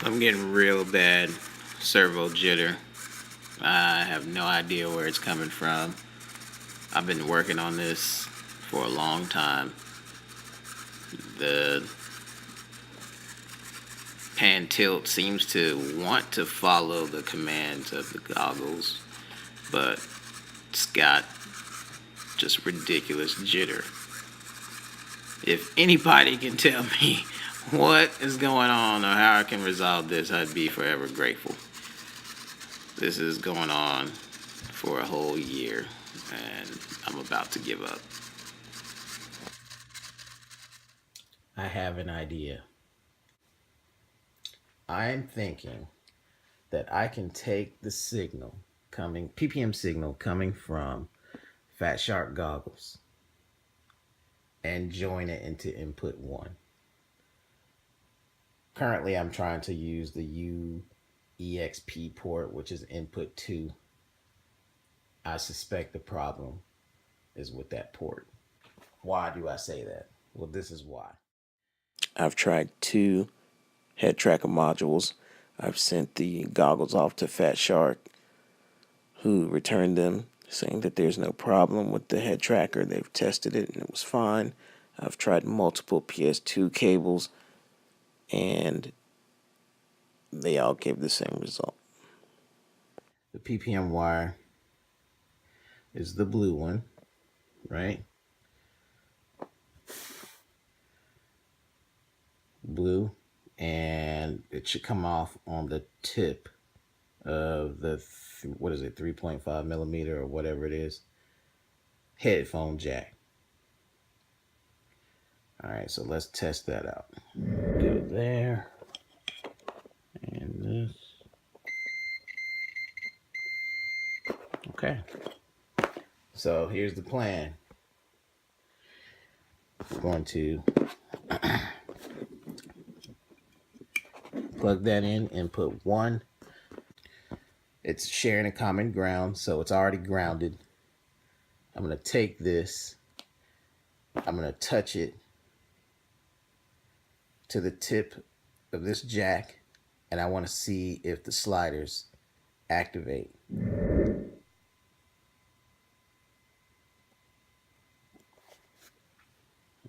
I'm getting real bad servo jitter. I have no idea where it's coming from. I've been working on this for a long time. The pan tilt seems to want to follow the commands of the goggles, but it's got just ridiculous jitter. If anybody can tell me what is going on or how I can resolve this, I'd be forever grateful. This is going on for a whole year, and I'm about to give up. I have an idea. I'm thinking that I can take the signal coming, PPM signal coming from FatShark goggles, and join it into input 1. Currently, I'm trying to use the UEXP port, which is input 2. I suspect the problem is with that port. Why do I say that? Well, this is why. I've tried 2 head tracker modules. I've sent the goggles off to FatShark, who returned them, saying that there's no problem with the head tracker. They've tested it and it was fine. I've tried multiple PS2 cables, and they all gave the same result. The PPM wire is the blue one, right? Blue, and it should come off on the tip of the, 3.5 millimeter or whatever it is, headphone jack. All right, so let's test that out. Do it there, and this. Okay, so here's the plan. We're going to plug that in, input 1. It's sharing a common ground, so it's already grounded. I'm going to take this, I'm going to touch it to the tip of this jack, and I want to see if the sliders activate.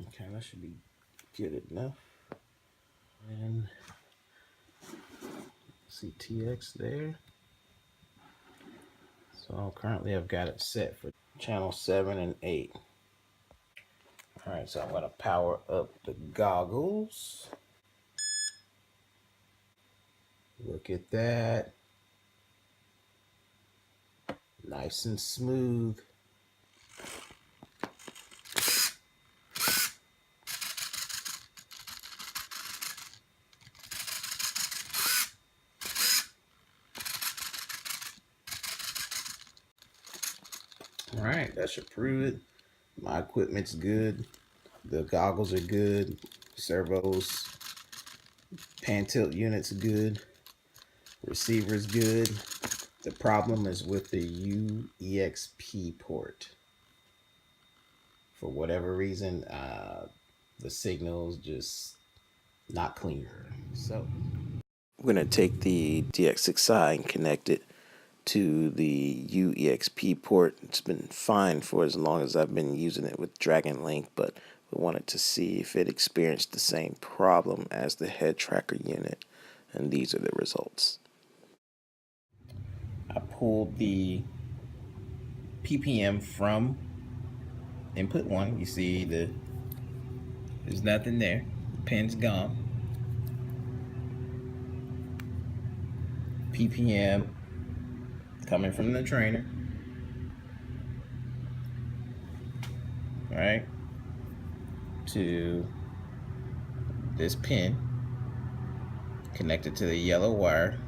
Okay, that should be good enough. And see TX there. So currently I've got it set for channel 7 and 8. All right, so I'm going to power up the goggles. Look at that. Nice and smooth. All right, that should prove it. My equipment's good. The goggles are good. Servos, pan tilt unit's good. Receiver's good. The problem is with the UEXP port. For whatever reason, the signal's just not clean. So we're going to take the DX6i and connect it to the UEXP port. It's been fine for as long as I've been using it with DragonLink, but we wanted to see if it experienced the same problem as the head tracker unit, and these are the results. I pulled the PPM from input 1. You see there's nothing there. The pin's gone. PPM coming from the trainer. Right to this pin connected to the yellow wire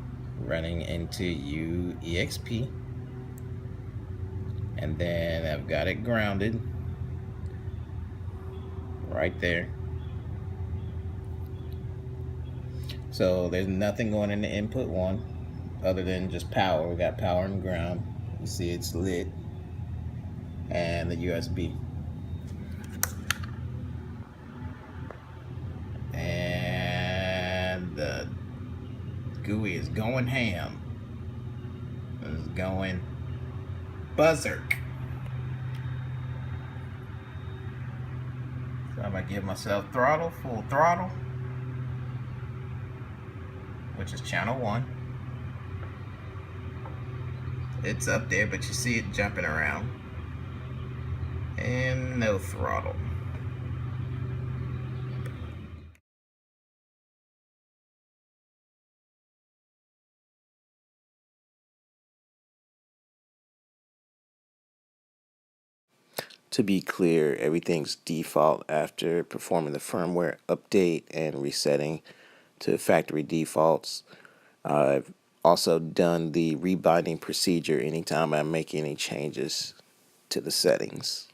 running into UEXP, and then I've got it grounded right there. So there's nothing going into input 1 other than just power. We got power and ground. You see it's lit, and the USB. And the GUI is going ham. It's going berserk. So I'm gonna give myself throttle, full throttle, which is channel 1. It's up there, but you see it jumping around. And no throttle. To be clear, everything's default after performing the firmware update and resetting to factory defaults. I've also done the rebinding procedure anytime I make any changes to the settings.